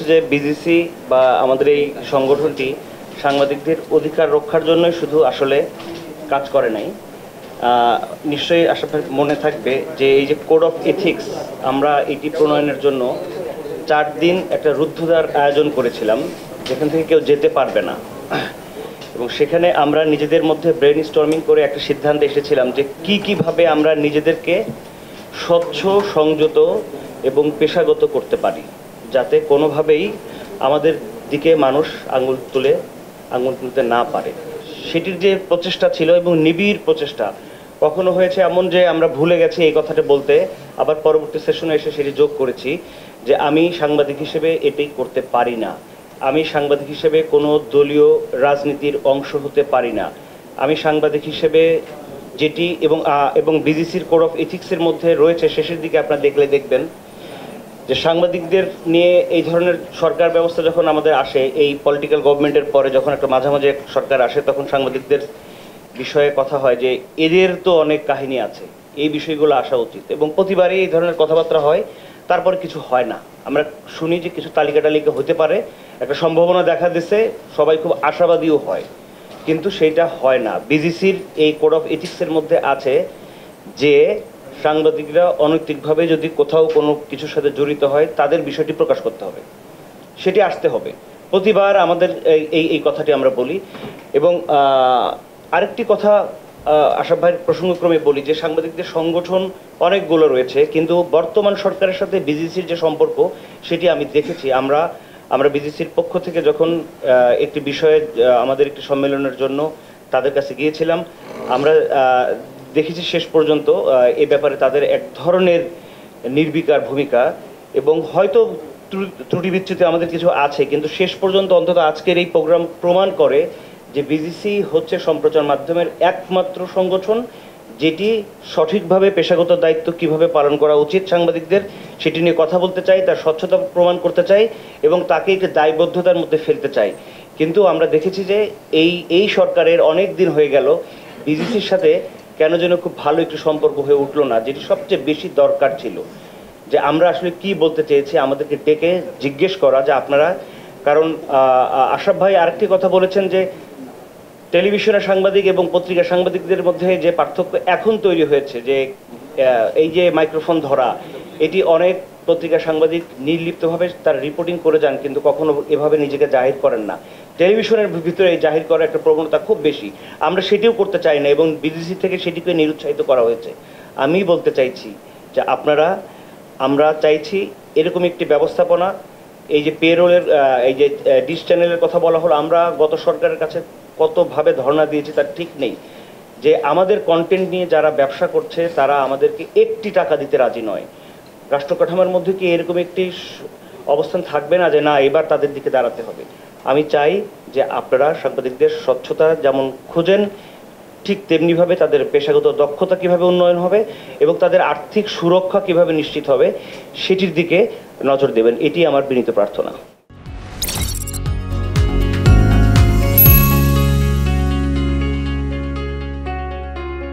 যে বিজিসি বা আমাদের এই সংগঠনটি সাংবাদিকদের অধিকার রক্ষার জন্যই শুধু আসলে কাজ করে নাই। নিশ্চয়ই আশা মনে থাকবে যে এই যে কোড অফ এথিক্স আমরা এটি প্রণয়নের জন্য 4 দিন একটা রুদ্ধদ্বার আয়োজন করেছিলাম, যেখান থেকে কেউ যেতে পারবে না। এবং সেখানে আমরা নিজেদের মধ্যে ব্রেন স্টর্মিং করে একটা সিদ্ধান্তে এসেছিলাম যে কিভাবে আমরা নিজেদেরকে স্বচ্ছ, সংযত এবং পেশাগত করতে পারি, যাতে কোনোভাবেই আমাদের দিকে মানুষ আঙুল তুলতে না পারে। সেটির যে প্রচেষ্টা ছিল এবং নিবিড় প্রচেষ্টা, কখনো হয়েছে এমন যে আমরা ভুলে গেছি এই কথাটা বলতে, আবার পরবর্তী সেশনে এসে সেটি যোগ করেছি যে আমি সাংবাদিক হিসেবে এটাই করতে পারি না, আমি সাংবাদিক হিসেবে কোনো দলীয় রাজনীতির অংশ হতে পারি না, আমি সাংবাদিক হিসেবে যেটি এবং বিজিসির কোড অফ এথিক্সের মধ্যে রয়েছে, শেষের দিকে আপনারা দেখবেন যে সাংবাদিকদের নিয়ে এই ধরনের সরকার ব্যবস্থা যখন আমাদের আসে, এই পলিটিক্যাল গভর্নমেন্টের পরে যখন একটা মাঝামাঝি সরকার আসে, তখন সাংবাদিকদের বিষয়ে কথা হয় যে এদের তো অনেক কাহিনী আছে, এই বিষয়গুলো আসা উচিত। এবং প্রতিবারই এই ধরনের কথাবার্তা হয়, তারপরে কিছু হয় না। আমরা শুনি যে কিছু তালিকা হতে পারে, একটা সম্ভাবনা দেখা দিচ্ছে, সবাই খুব আশাবাদীও হয়, কিন্তু সেইটা হয় না। বিজিসির এই কোড অফ এথিক্সের মধ্যে আছে যে সাংবাদিকরা অনৈতিকভাবে যদি কোথাও কোনো কিছুর সাথে জড়িত হয়, তাদের বিষয়টি প্রকাশ করতে হবে, সেটি আসতে হবে। প্রতিবার আমাদের এই কথাটি আমরা বলি। এবং আরেকটি কথা আশাফ ভাইয়ের প্রসঙ্গক্রমে বলি যে সাংবাদিকদের সংগঠন অনেকগুলো রয়েছে, কিন্তু বর্তমান সরকারের সাথে বিজিসির যে সম্পর্ক, সেটি আমি দেখেছি। আমরা বিজিসির পক্ষ থেকে যখন একটি বিষয়ে আমাদের একটি সম্মেলনের জন্য তাদের কাছে গিয়েছিলাম, আমরা দেখেছি শেষ পর্যন্ত এ ব্যাপারে তাদের এক ধরনের নির্বিকার ভূমিকা, এবং হয়তো ত্রুটি বিচ্যুতি আমাদের কিছু আছে, কিন্তু শেষ পর্যন্ত অন্তত আজকের এই প্রোগ্রাম প্রমাণ করে যে বিজিসি হচ্ছে সম্প্রচার মাধ্যমের একমাত্র সংগঠন যেটি সঠিকভাবে পেশাগত দায়িত্ব কিভাবে পালন করা উচিত সাংবাদিকদের, সেটি নিয়ে কথা বলতে চাই, তার স্বচ্ছতা প্রমাণ করতে চাই এবং তাকে একটি দায়বদ্ধতার মধ্যে ফেলতে চাই। কিন্তু আমরা দেখেছি যে এই সরকারের অনেক দিন হয়ে গেল বিজিসির সাথে কেন যেন খুব ভালো একটি সম্পর্ক হয়ে উঠলো না, যেটি সবচেয়ে বেশি দরকার ছিল। যে আমরা আসলে কি বলতে চেয়েছি, আমাদেরকে ডেকে জিজ্ঞেস করা যে আপনারা, কারণ আশরাফ ভাই আরেকটি কথা বলেছেন যে টেলিভিশনের সাংবাদিক এবং পত্রিকার সাংবাদিকদের মধ্যে যে পার্থক্য এখন তৈরি হয়েছে, যে এই যে মাইক্রোফোন ধরা, এটি অনেক পত্রিকা সাংবাদিক নির্লিপ্তভাবে তার রিপোর্টিং করে যান, কিন্তু কখনো এভাবে নিজেকে জাহির করেন না। টেলিভিশনের ভিতরে এই জাহির করার একটা প্রবণতা খুব বেশি, আমরা সেটিও করতে চাই না এবং বিজিসি থেকে সেটিকে নিরুৎসাহিত করা হয়েছে। আমি বলতে চাইছি যে আমরা চাইছি এরকম একটি ব্যবস্থাপনা। এই যে পেরোলের, এই যে ডিশ চ্যানেলের কথা বলা হলো, আমরা গত সরকারের কাছে কতভাবে ধর্ণা দিয়েছি তার ঠিক নেই, যে আমাদের কন্টেন্ট নিয়ে যারা ব্যবসা করছে তারা আমাদেরকে একটি টাকা দিতে রাজি নয়। রাষ্ট্র কাঠামোর মধ্যে কি এরকম একটি অবস্থান থাকবে না যে না, এবার তাদের দিকে দাঁড়াতে হবে? আমি চাই যে আপনারা সাংবাদিকদের স্বচ্ছতা যেমন খুঁজেন, ঠিক তেমনিভাবে তাদের পেশাগত দক্ষতা কিভাবে উন্নয়ন হবে এবং তাদের আর্থিক সুরক্ষা কিভাবে নিশ্চিত হবে, সেটির দিকে নজর দেবেন, এটি আমার বিনীত প্রার্থনা।